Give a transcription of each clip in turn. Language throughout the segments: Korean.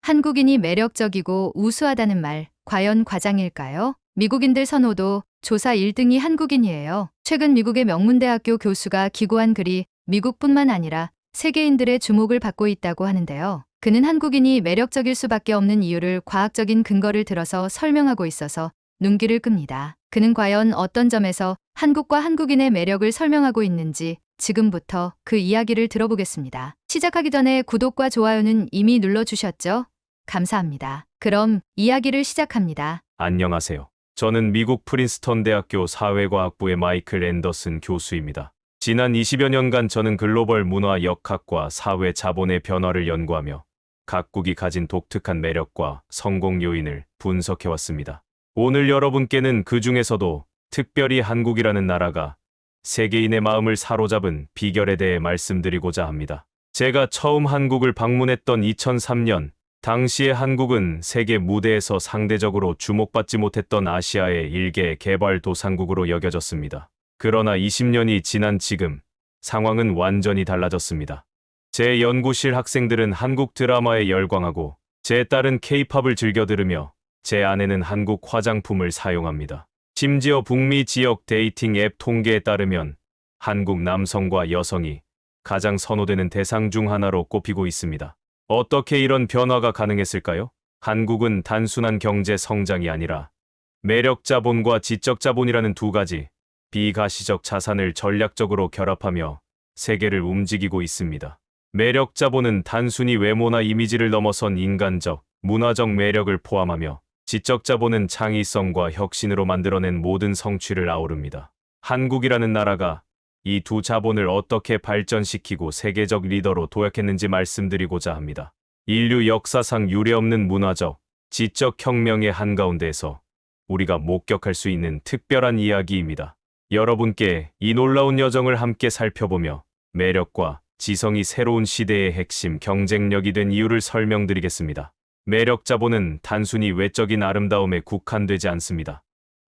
한국인이 매력적이고 우수하다는 말, 과연 과장일까요? 미국인들 선호도 조사 1등이 한국인이에요. 최근 미국의 명문대학교 교수가 기고한 글이 미국뿐만 아니라 세계인들의 주목을 받고 있다고 하는데요. 그는 한국인이 매력적일 수밖에 없는 이유를 과학적인 근거를 들어서 설명하고 있어서 눈길을 끕니다. 그는 과연 어떤 점에서 한국과 한국인의 매력을 설명하고 있는지 지금부터 그 이야기를 들어보겠습니다. 시작하기 전에 구독과 좋아요는 이미 눌러주셨죠? 감사합니다. 그럼 이야기를 시작합니다. 안녕하세요. 저는 미국 프린스턴 대학교 사회과학부의 마이클 앤더슨 교수입니다. 지난 20여 년간 저는 글로벌 문화 역학과 사회 자본의 변화를 연구하며 각국이 가진 독특한 매력과 성공 요인을 분석해왔습니다. 오늘 여러분께는 그 중에서도 특별히 한국이라는 나라가 세계인의 마음을 사로잡은 비결에 대해 말씀드리고자 합니다. 제가 처음 한국을 방문했던 2003년, 당시의 한국은 세계 무대에서 상대적으로 주목받지 못했던 아시아의 일개 개발도상국으로 여겨졌습니다. 그러나 20년이 지난 지금, 상황은 완전히 달라졌습니다. 제 연구실 학생들은 한국 드라마에 열광하고, 제 딸은 K-팝을 즐겨 들으며, 제 아내는 한국 화장품을 사용합니다. 심지어 북미 지역 데이팅 앱 통계에 따르면 한국 남성과 여성이 가장 선호되는 대상 중 하나로 꼽히고 있습니다. 어떻게 이런 변화가 가능했을까요? 한국은 단순한 경제 성장이 아니라 매력 자본과 지적 자본이라는 두 가지 비가시적 자산을 전략적으로 결합하며 세계를 움직이고 있습니다. 매력 자본은 단순히 외모나 이미지를 넘어선 인간적, 문화적 매력을 포함하며 지적 자본은 창의성과 혁신으로 만들어낸 모든 성취를 아우릅니다. 한국이라는 나라가 이 두 자본을 어떻게 발전시키고 세계적 리더로 도약했는지 말씀드리고자 합니다. 인류 역사상 유례없는 문화적, 지적 혁명의 한가운데에서 우리가 목격할 수 있는 특별한 이야기입니다. 여러분께 이 놀라운 여정을 함께 살펴보며 매력과 지성이 새로운 시대의 핵심 경쟁력이 된 이유를 설명드리겠습니다. 매력 자본은 단순히 외적인 아름다움에 국한되지 않습니다.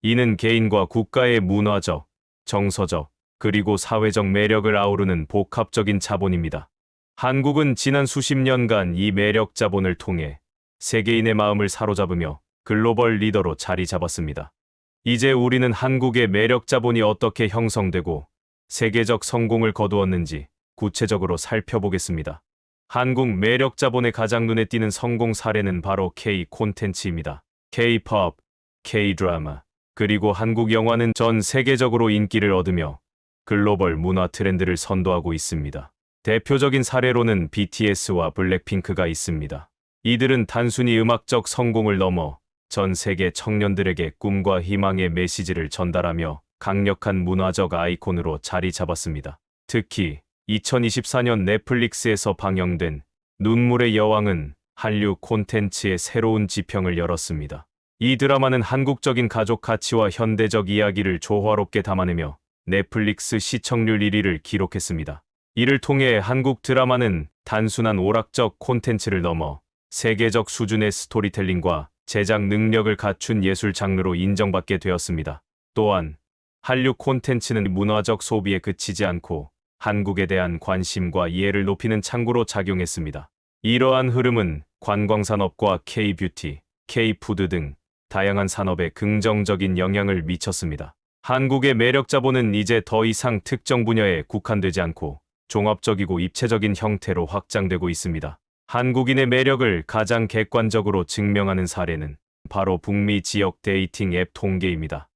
이는 개인과 국가의 문화적, 정서적, 그리고 사회적 매력을 아우르는 복합적인 자본입니다. 한국은 지난 수십 년간 이 매력 자본을 통해 세계인의 마음을 사로잡으며 글로벌 리더로 자리 잡았습니다. 이제 우리는 한국의 매력 자본이 어떻게 형성되고 세계적 성공을 거두었는지 구체적으로 살펴보겠습니다. 한국 매력 자본의 가장 눈에 띄는 성공 사례는 바로 K 콘텐츠입니다. K-팝, K-드라마, 그리고 한국 영화는 전 세계적으로 인기를 얻으며 글로벌 문화 트렌드를 선도하고 있습니다. 대표적인 사례로는 BTS와 블랙핑크가 있습니다. 이들은 단순히 음악적 성공을 넘어 전 세계 청년들에게 꿈과 희망의 메시지를 전달하며 강력한 문화적 아이콘으로 자리 잡았습니다. 특히 2024년 넷플릭스에서 방영된 눈물의 여왕은 한류 콘텐츠의 새로운 지평을 열었습니다. 이 드라마는 한국적인 가족 가치와 현대적 이야기를 조화롭게 담아내며 넷플릭스 시청률 1위를 기록했습니다. 이를 통해 한국 드라마는 단순한 오락적 콘텐츠를 넘어 세계적 수준의 스토리텔링과 제작 능력을 갖춘 예술 장르로 인정받게 되었습니다. 또한 한류 콘텐츠는 문화적 소비에 그치지 않고 한국에 대한 관심과 이해를 높이는 창구로 작용했습니다. 이러한 흐름은 관광산업과 K-뷰티, K-푸드 등 다양한 산업에 긍정적인 영향을 미쳤습니다. 한국의 매력 자본은 이제 더 이상 특정 분야에 국한되지 않고 종합적이고 입체적인 형태로 확장되고 있습니다. 한국인의 매력을 가장 객관적으로 증명하는 사례는 바로 북미 지역 데이팅 앱 통계입니다.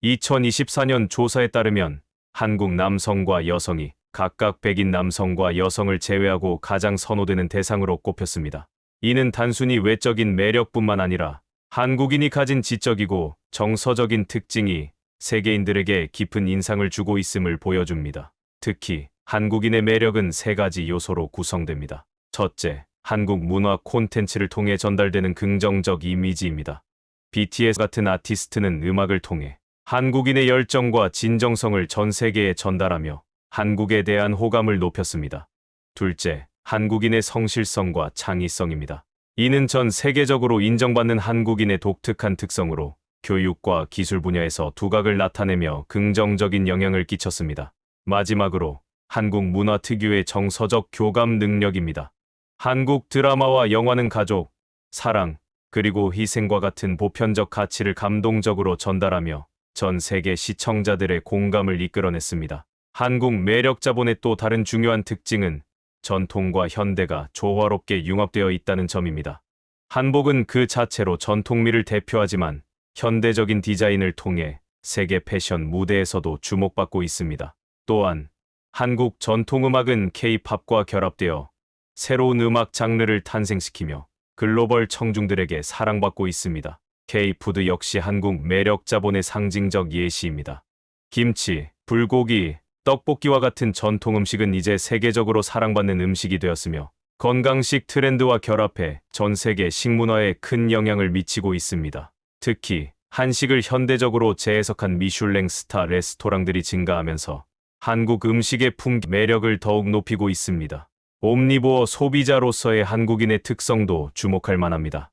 2024년 조사에 따르면 한국 남성과 여성이 각각 백인 남성과 여성을 제외하고 가장 선호되는 대상으로 꼽혔습니다. 이는 단순히 외적인 매력뿐만 아니라 한국인이 가진 지적이고 정서적인 특징이 세계인들에게 깊은 인상을 주고 있음을 보여줍니다. 특히 한국인의 매력은 세 가지 요소로 구성됩니다. 첫째, 한국 문화 콘텐츠를 통해 전달되는 긍정적 이미지입니다. BTS 같은 아티스트는 음악을 통해 한국인의 열정과 진정성을 전 세계에 전달하며 한국에 대한 호감을 높였습니다. 둘째, 한국인의 성실성과 창의성입니다. 이는 전 세계적으로 인정받는 한국인의 독특한 특성으로 교육과 기술 분야에서 두각을 나타내며 긍정적인 영향을 끼쳤습니다. 마지막으로 한국 문화 특유의 정서적 교감 능력입니다. 한국 드라마와 영화는 가족, 사랑, 그리고 희생과 같은 보편적 가치를 감동적으로 전달하며 전 세계 시청자들의 공감을 이끌어냈습니다. 한국 매력 자본의 또 다른 중요한 특징은 전통과 현대가 조화롭게 융합되어 있다는 점입니다. 한복은 그 자체로 전통미를 대표하지만 현대적인 디자인을 통해 세계 패션 무대에서도 주목받고 있습니다. 또한 한국 전통음악은 K-팝과 결합되어 새로운 음악 장르를 탄생시키며 글로벌 청중들에게 사랑받고 있습니다. K-푸드 역시 한국 매력 자본의 상징적 예시입니다. 김치, 불고기, 떡볶이와 같은 전통 음식은 이제 세계적으로 사랑받는 음식이 되었으며 건강식 트렌드와 결합해 전 세계 식문화에 큰 영향을 미치고 있습니다. 특히 한식을 현대적으로 재해석한 미슐랭 스타 레스토랑들이 증가하면서 한국 음식의 매력을 더욱 높이고 있습니다. 옴니보어 소비자로서의 한국인의 특성도 주목할 만합니다.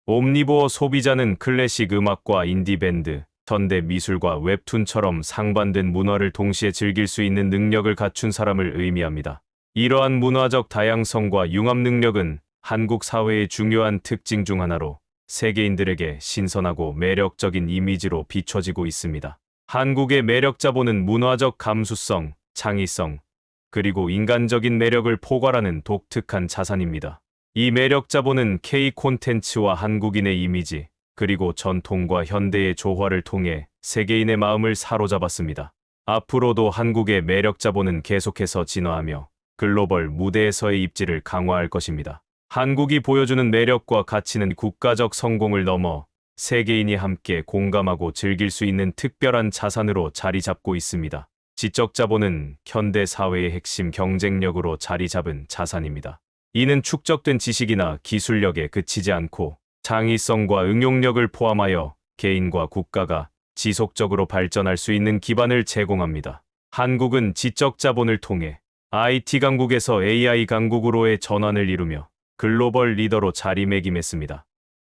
옴니보어 소비자는 클래식 음악과 인디밴드, 현대 미술과 웹툰처럼 상반된 문화를 동시에 즐길 수 있는 능력을 갖춘 사람을 의미합니다. 이러한 문화적 다양성과 융합 능력은 한국 사회의 중요한 특징 중 하나로 세계인들에게 신선하고 매력적인 이미지로 비춰지고 있습니다. 한국의 매력 자본은 문화적 감수성, 창의성, 그리고 인간적인 매력을 포괄하는 독특한 자산입니다. 이 매력 자본은 K 콘텐츠와 한국인의 이미지, 그리고 전통과 현대의 조화를 통해 세계인의 마음을 사로잡았습니다. 앞으로도 한국의 매력 자본은 계속해서 진화하며 글로벌 무대에서의 입지를 강화할 것입니다. 한국이 보여주는 매력과 가치는 국가적 성공을 넘어 세계인이 함께 공감하고 즐길 수 있는 특별한 자산으로 자리 잡고 있습니다. 지적 자본은 현대 사회의 핵심 경쟁력으로 자리 잡은 자산입니다. 이는 축적된 지식이나 기술력에 그치지 않고 창의성과 응용력을 포함하여 개인과 국가가 지속적으로 발전할 수 있는 기반을 제공합니다. 한국은 지적 자본을 통해 IT 강국에서 AI 강국으로의 전환을 이루며 글로벌 리더로 자리매김했습니다.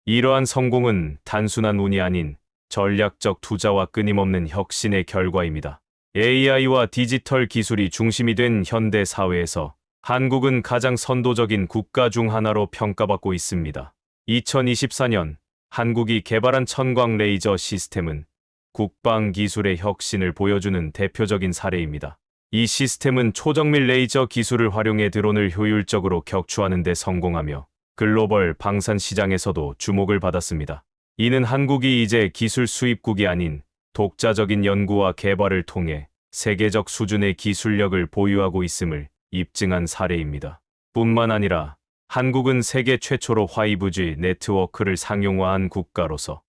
이러한 성공은 단순한 운이 아닌 전략적 투자와 끊임없는 혁신의 결과입니다. AI와 디지털 기술이 중심이 된 현대 사회에서 한국은 가장 선도적인 국가 중 하나로 평가받고 있습니다. 2024년 한국이 개발한 천광 레이저 시스템은 국방 기술의 혁신을 보여주는 대표적인 사례입니다. 이 시스템은 초정밀 레이저 기술을 활용해 드론을 효율적으로 격추하는 데 성공하며 글로벌 방산 시장에서도 주목을 받았습니다. 이는 한국이 이제 기술 수입국이 아닌 독자적인 연구와 개발을 통해 세계적 수준의 기술력을 보유하고 있음을 입증한 사례입니다. 뿐만 아니라 한국은 세계 최초로 5G 네트워크를 상용화한 국가로서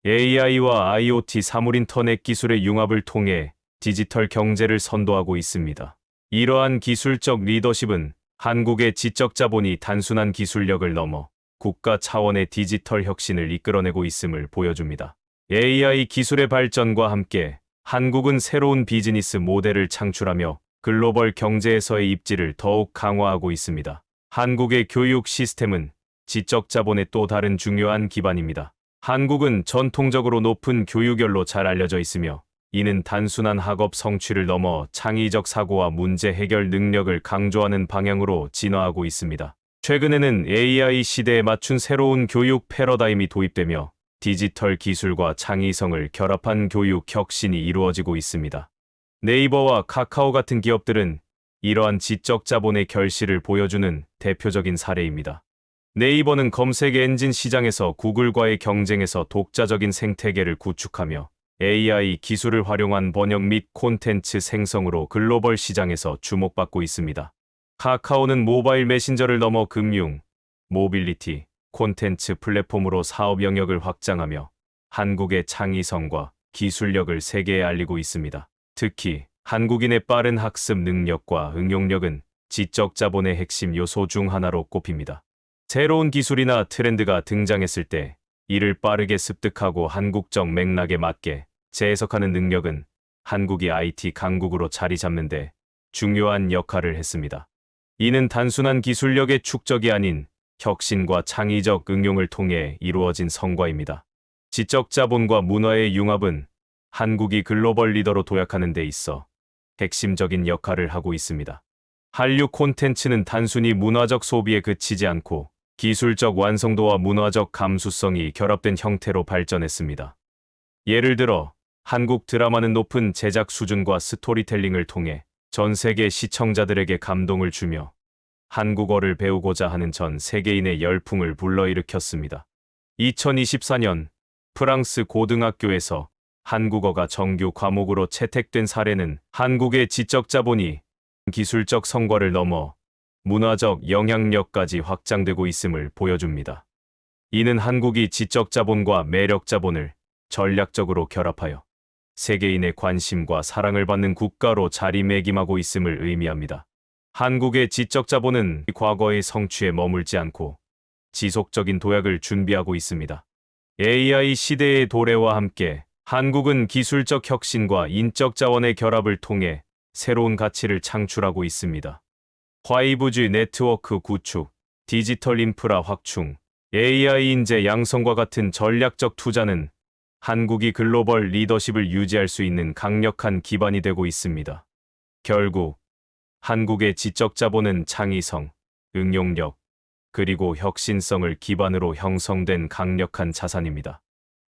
AI와 IoT 사물인터넷 기술의 융합을 통해 디지털 경제를 선도하고 있습니다. 이러한 기술적 리더십은 한국의 지적 자본이 단순한 기술력을 넘어 국가 차원의 디지털 혁신을 이끌어내고 있음을 보여줍니다. AI 기술의 발전과 함께 한국은 새로운 비즈니스 모델을 창출하며 글로벌 경제에서의 입지를 더욱 강화하고 있습니다. 한국의 교육 시스템은 지적 자본의 또 다른 중요한 기반입니다. 한국은 전통적으로 높은 교육열로 잘 알려져 있으며 이는 단순한 학업 성취를 넘어 창의적 사고와 문제 해결 능력을 강조하는 방향으로 진화하고 있습니다. 최근에는 AI 시대에 맞춘 새로운 교육 패러다임이 도입되며 디지털 기술과 창의성을 결합한 교육 혁신이 이루어지고 있습니다. 네이버와 카카오 같은 기업들은 이러한 지적 자본의 결실을 보여주는 대표적인 사례입니다. 네이버는 검색 엔진 시장에서 구글과의 경쟁에서 독자적인 생태계를 구축하며 AI 기술을 활용한 번역 및 콘텐츠 생성으로 글로벌 시장에서 주목받고 있습니다. 카카오는 모바일 메신저를 넘어 금융, 모빌리티, 콘텐츠 플랫폼으로 사업 영역을 확장하며 한국의 창의성과 기술력을 세계에 알리고 있습니다. 특히 한국인의 빠른 학습 능력과 응용력은 지적 자본의 핵심 요소 중 하나로 꼽힙니다. 새로운 기술이나 트렌드가 등장했을 때 이를 빠르게 습득하고 한국적 맥락에 맞게 재해석하는 능력은 한국이 IT 강국으로 자리 잡는 데 중요한 역할을 했습니다. 이는 단순한 기술력의 축적이 아닌 혁신과 창의적 응용을 통해 이루어진 성과입니다. 지적 자본과 문화의 융합은 한국이 글로벌 리더로 도약하는 데 있어 핵심적인 역할을 하고 있습니다. 한류 콘텐츠는 단순히 문화적 소비에 그치지 않고 기술적 완성도와 문화적 감수성이 결합된 형태로 발전했습니다. 예를 들어 한국 드라마는 높은 제작 수준과 스토리텔링을 통해 전 세계 시청자들에게 감동을 주며 한국어를 배우고자 하는 전 세계인의 열풍을 불러일으켰습니다. 2024년 프랑스 고등학교에서 한국어가 정규 과목으로 채택된 사례는 한국의 지적 자본이 기술적 성과를 넘어 문화적 영향력까지 확장되고 있음을 보여줍니다. 이는 한국이 지적 자본과 매력 자본을 전략적으로 결합하여 세계인의 관심과 사랑을 받는 국가로 자리매김하고 있음을 의미합니다. 한국의 지적 자본은 과거의 성취에 머물지 않고 지속적인 도약을 준비하고 있습니다. AI 시대의 도래와 함께 한국은 기술적 혁신과 인적 자원의 결합을 통해 새로운 가치를 창출하고 있습니다. 5G 네트워크 구축, 디지털 인프라 확충, AI 인재 양성과 같은 전략적 투자는 한국이 글로벌 리더십을 유지할 수 있는 강력한 기반이 되고 있습니다. 결국 한국의 지적 자본은 창의성, 응용력, 그리고 혁신성을 기반으로 형성된 강력한 자산입니다.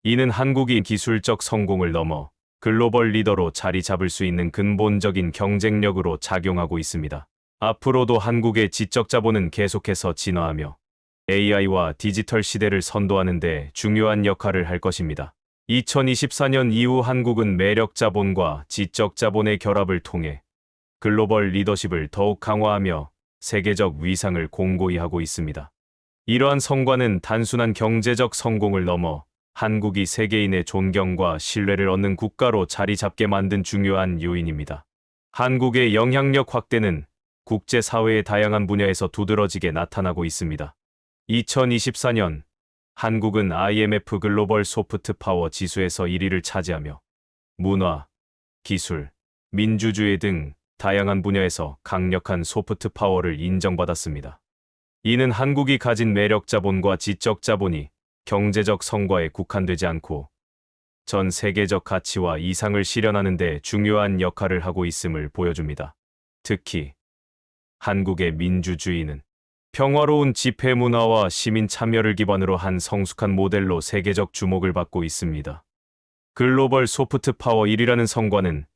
이는 한국이 기술적 성공을 넘어 글로벌 리더로 자리 잡을 수 있는 근본적인 경쟁력으로 작용하고 있습니다. 앞으로도 한국의 지적 자본은 계속해서 진화하며 AI와 디지털 시대를 선도하는 데 중요한 역할을 할 것입니다. 2024년 이후 한국은 매력 자본과 지적 자본의 결합을 통해 글로벌 리더십을 더욱 강화하며 세계적 위상을 공고히 하고 있습니다. 이러한 성과는 단순한 경제적 성공을 넘어 한국이 세계인의 존경과 신뢰를 얻는 국가로 자리 잡게 만든 중요한 요인입니다. 한국의 영향력 확대는 국제사회의 다양한 분야에서 두드러지게 나타나고 있습니다. 2024년 한국은 IMF 글로벌 소프트 파워 지수에서 1위를 차지하며 문화, 기술, 민주주의 등 다양한 분야에서 강력한 소프트 파워를 인정받았습니다. 이는 한국이 가진 매력 자본과 지적 자본이 경제적 성과에 국한되지 않고 전 세계적 가치와 이상을 실현하는 데 중요한 역할을 하고 있음을 보여줍니다. 특히 한국의 민주주의는 평화로운 집회 문화와 시민 참여를 기반으로 한 성숙한 모델로 세계적 주목을 받고 있습니다. 글로벌 소프트 파워 1위라는 성과는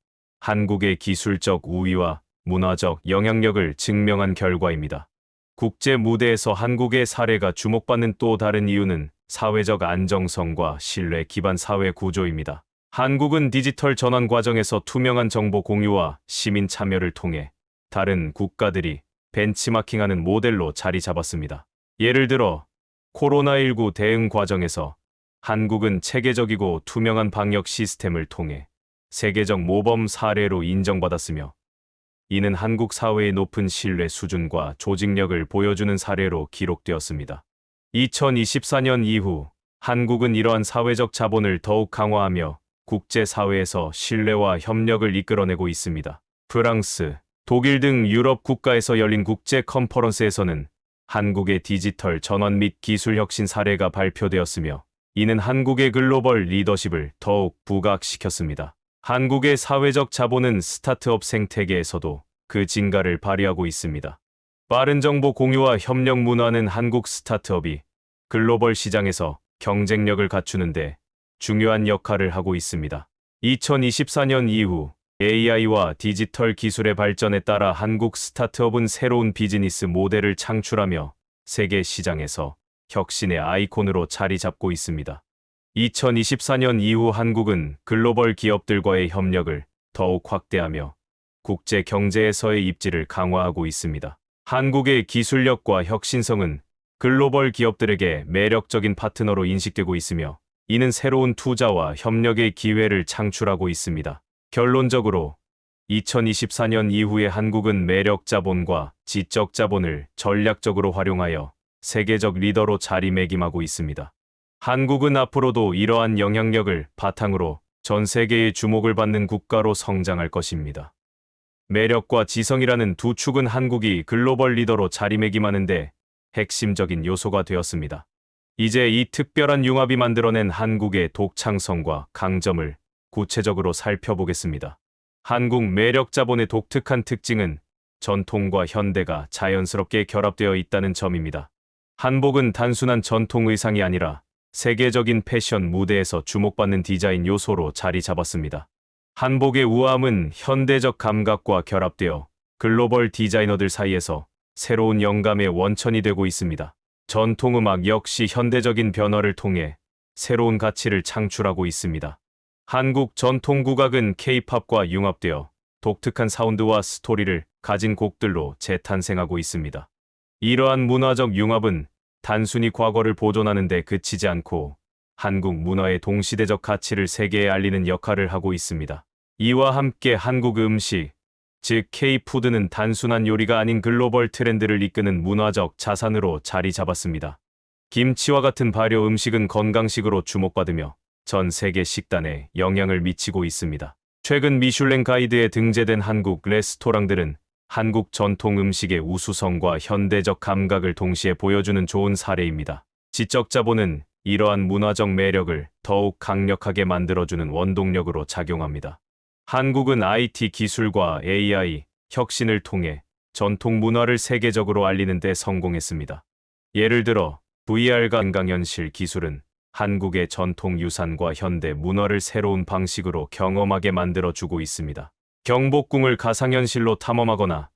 한국의 기술적 우위와 문화적 영향력을 증명한 결과입니다. 국제 무대에서 한국의 사례가 주목받는 또 다른 이유는 사회적 안정성과 신뢰 기반 사회 구조입니다. 한국은 디지털 전환 과정에서 투명한 정보 공유와 시민 참여를 통해 다른 국가들이 벤치마킹하는 모델로 자리 잡았습니다. 예를 들어 코로나19 대응 과정에서 한국은 체계적이고 투명한 방역 시스템을 통해 세계적 모범 사례로 인정받았으며 이는 한국 사회의 높은 신뢰 수준과 조직력을 보여주는 사례로 기록되었습니다. 2024년 이후 한국은 이러한 사회적 자본을 더욱 강화하며 국제사회에서 신뢰와 협력을 이끌어내고 있습니다. 프랑스, 독일 등 유럽 국가에서 열린 국제 컨퍼런스에서는 한국의 디지털 전환 및 기술 혁신 사례가 발표되었으며 이는 한국의 글로벌 리더십을 더욱 부각시켰습니다. 한국의 사회적 자본은 스타트업 생태계에서도 그 진가를 발휘하고 있습니다. 빠른 정보 공유와 협력 문화는 한국 스타트업이 글로벌 시장에서 경쟁력을 갖추는데 중요한 역할을 하고 있습니다. 2024년 이후 AI와 디지털 기술의 발전에 따라 한국 스타트업은 새로운 비즈니스 모델을 창출하며 세계 시장에서 혁신의 아이콘으로 자리 잡고 있습니다. 2024년 이후 한국은 글로벌 기업들과의 협력을 더욱 확대하며 국제 경제에서의 입지를 강화하고 있습니다. 한국의 기술력과 혁신성은 글로벌 기업들에게 매력적인 파트너로 인식되고 있으며 이는 새로운 투자와 협력의 기회를 창출하고 있습니다. 결론적으로 2024년 이후에 한국은 매력 자본과 지적 자본을 전략적으로 활용하여 세계적 리더로 자리매김하고 있습니다. 한국은 앞으로도 이러한 영향력을 바탕으로 전 세계의 주목을 받는 국가로 성장할 것입니다. 매력과 지성이라는 두 축은 한국이 글로벌 리더로 자리매김하는데 핵심적인 요소가 되었습니다. 이제 이 특별한 융합이 만들어낸 한국의 독창성과 강점을 구체적으로 살펴보겠습니다. 한국 매력 자본의 독특한 특징은 전통과 현대가 자연스럽게 결합되어 있다는 점입니다. 한복은 단순한 전통 의상이 아니라 세계적인 패션 무대에서 주목받는 디자인 요소로 자리 잡았습니다. 한복의 우아함은 현대적 감각과 결합되어 글로벌 디자이너들 사이에서 새로운 영감의 원천이 되고 있습니다. 전통 음악 역시 현대적인 변화를 통해 새로운 가치를 창출하고 있습니다. 한국 전통 국악은 K-팝과 융합되어 독특한 사운드와 스토리를 가진 곡들로 재탄생하고 있습니다. 이러한 문화적 융합은 단순히 과거를 보존하는 데 그치지 않고 한국 문화의 동시대적 가치를 세계에 알리는 역할을 하고 있습니다. 이와 함께 한국 음식, 즉 K-푸드는 단순한 요리가 아닌 글로벌 트렌드를 이끄는 문화적 자산으로 자리 잡았습니다. 김치와 같은 발효 음식은 건강식으로 주목받으며 전 세계 식단에 영향을 미치고 있습니다. 최근 미슐랭 가이드에 등재된 한국 레스토랑들은 한국 전통 음식의 우수성과 현대적 감각을 동시에 보여주는 좋은 사례입니다. 지적 자본은 이러한 문화적 매력을 더욱 강력하게 만들어주는 원동력으로 작용합니다. 한국은 IT 기술과 AI 혁신을 통해 전통 문화를 세계적으로 알리는 데 성공했습니다. 예를 들어 VR과 증강현실 기술은 한국의 전통 유산과 현대 문화를 새로운 방식으로 경험하게 만들어주고 있습니다. 경복궁을 가상현실로 탐험하거나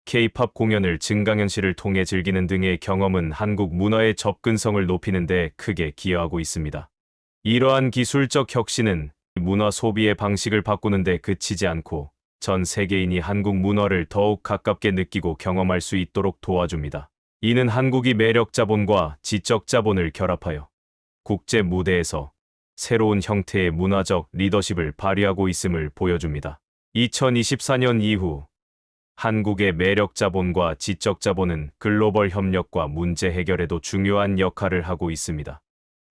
K-팝 공연을 증강현실을 통해 즐기는 등의 경험은 한국 문화의 접근성을 높이는 데 크게 기여하고 있습니다. 이러한 기술적 혁신은 문화 소비의 방식을 바꾸는 데 그치지 않고 전 세계인이 한국 문화를 더욱 가깝게 느끼고 경험할 수 있도록 도와줍니다. 이는 한국이 매력 자본과 지적 자본을 결합하여 국제 무대에서 새로운 형태의 문화적 리더십을 발휘하고 있음을 보여줍니다. 2024년 이후 한국의 매력 자본과 지적 자본은 글로벌 협력과 문제 해결에도 중요한 역할을 하고 있습니다.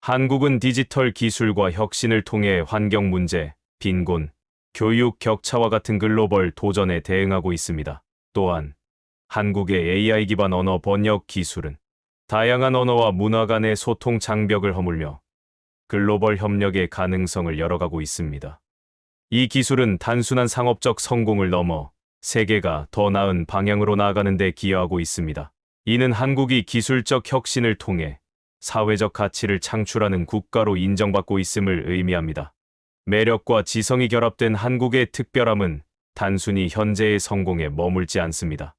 한국은 디지털 기술과 혁신을 통해 환경 문제, 빈곤, 교육 격차와 같은 글로벌 도전에 대응하고 있습니다. 또한 한국의 AI 기반 언어 번역 기술은 다양한 언어와 문화 간의 소통 장벽을 허물며 글로벌 협력의 가능성을 열어가고 있습니다. 이 기술은 단순한 상업적 성공을 넘어 세계가 더 나은 방향으로 나아가는 데 기여하고 있습니다. 이는 한국이 기술적 혁신을 통해 사회적 가치를 창출하는 국가로 인정받고 있음을 의미합니다. 매력과 지성이 결합된 한국의 특별함은 단순히 현재의 성공에 머물지 않습니다.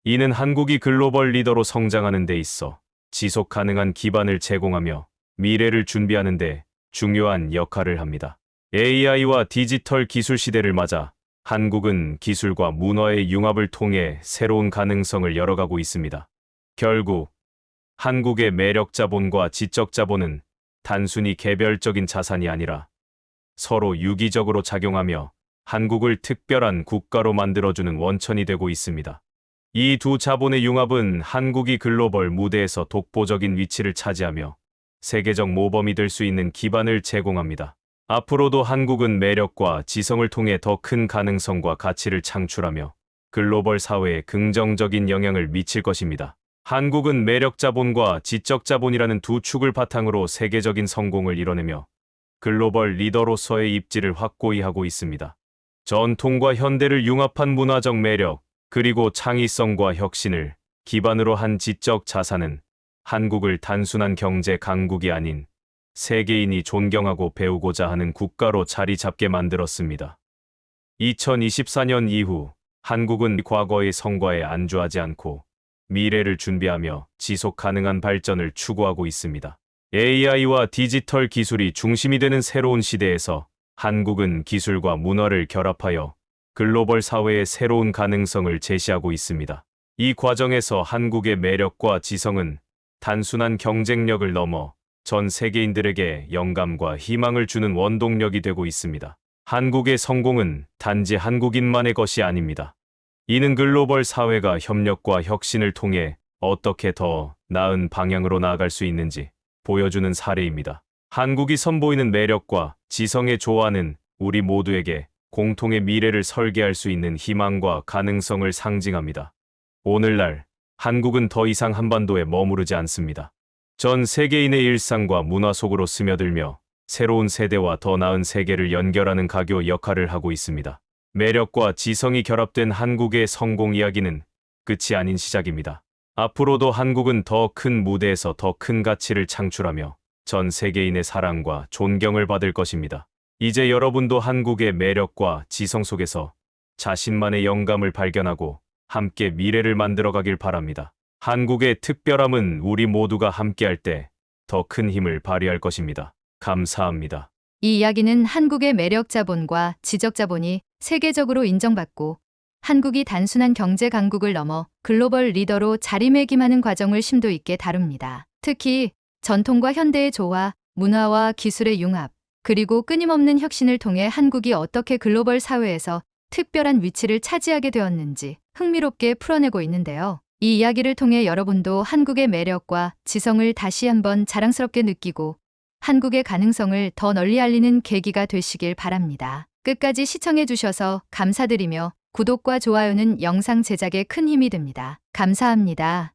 이는 한국이 글로벌 리더로 성장하는 데 있어 지속 가능한 기반을 제공하며 미래를 준비하는 데 중요한 역할을 합니다. AI와 디지털 기술 시대를 맞아 한국은 기술과 문화의 융합을 통해 새로운 가능성을 열어가고 있습니다. 결국 한국의 매력 자본과 지적 자본은 단순히 개별적인 자산이 아니라 서로 유기적으로 작용하며 한국을 특별한 국가로 만들어주는 원천이 되고 있습니다. 이 두 자본의 융합은 한국이 글로벌 무대에서 독보적인 위치를 차지하며 세계적 모범이 될 수 있는 기반을 제공합니다. 앞으로도 한국은 매력과 지성을 통해 더 큰 가능성과 가치를 창출하며 글로벌 사회에 긍정적인 영향을 미칠 것입니다. 한국은 매력 자본과 지적 자본이라는 두 축을 바탕으로 세계적인 성공을 이뤄내며 글로벌 리더로서의 입지를 확고히 하고 있습니다. 전통과 현대를 융합한 문화적 매력, 그리고 창의성과 혁신을 기반으로 한 지적 자산은 한국을 단순한 경제 강국이 아닌 세계인이 존경하고 배우고자 하는 국가로 자리 잡게 만들었습니다. 2024년 이후 한국은 과거의 성과에 안주하지 않고 미래를 준비하며 지속 가능한 발전을 추구하고 있습니다. AI와 디지털 기술이 중심이 되는 새로운 시대에서 한국은 기술과 문화를 결합하여 글로벌 사회의 새로운 가능성을 제시하고 있습니다. 이 과정에서 한국의 매력과 지성은 단순한 경쟁력을 넘어 전 세계인들에게 영감과 희망을 주는 원동력이 되고 있습니다. 한국의 성공은 단지 한국인만의 것이 아닙니다. 이는 글로벌 사회가 협력과 혁신을 통해 어떻게 더 나은 방향으로 나아갈 수 있는지 보여주는 사례입니다. 한국이 선보이는 매력과 지성의 조화는 우리 모두에게 공통의 미래를 설계할 수 있는 희망과 가능성을 상징합니다. 오늘날 한국은 더 이상 한반도에 머무르지 않습니다. 전 세계인의 일상과 문화 속으로 스며들며 새로운 세대와 더 나은 세계를 연결하는 가교 역할을 하고 있습니다. 매력과 지성이 결합된 한국의 성공 이야기는 끝이 아닌 시작입니다. 앞으로도 한국은 더 큰 무대에서 더 큰 가치를 창출하며 전 세계인의 사랑과 존경을 받을 것입니다. 이제 여러분도 한국의 매력과 지성 속에서 자신만의 영감을 발견하고 함께 미래를 만들어가길 바랍니다. 한국의 특별함은 우리 모두가 함께할 때 더 큰 힘을 발휘할 것입니다. 감사합니다. 이 이야기는 한국의 매력 자본과 지적 자본이 세계적으로 인정받고 한국이 단순한 경제 강국을 넘어 글로벌 리더로 자리매김하는 과정을 심도 있게 다룹니다. 특히 전통과 현대의 조화, 문화와 기술의 융합, 그리고 끊임없는 혁신을 통해 한국이 어떻게 글로벌 사회에서 특별한 위치를 차지하게 되었는지 흥미롭게 풀어내고 있는데요. 이 이야기를 통해 여러분도 한국의 매력과 지성을 다시 한번 자랑스럽게 느끼고 한국의 가능성을 더 널리 알리는 계기가 되시길 바랍니다. 끝까지 시청해 주셔서 감사드리며 구독과 좋아요는 영상 제작에 큰 힘이 됩니다. 감사합니다.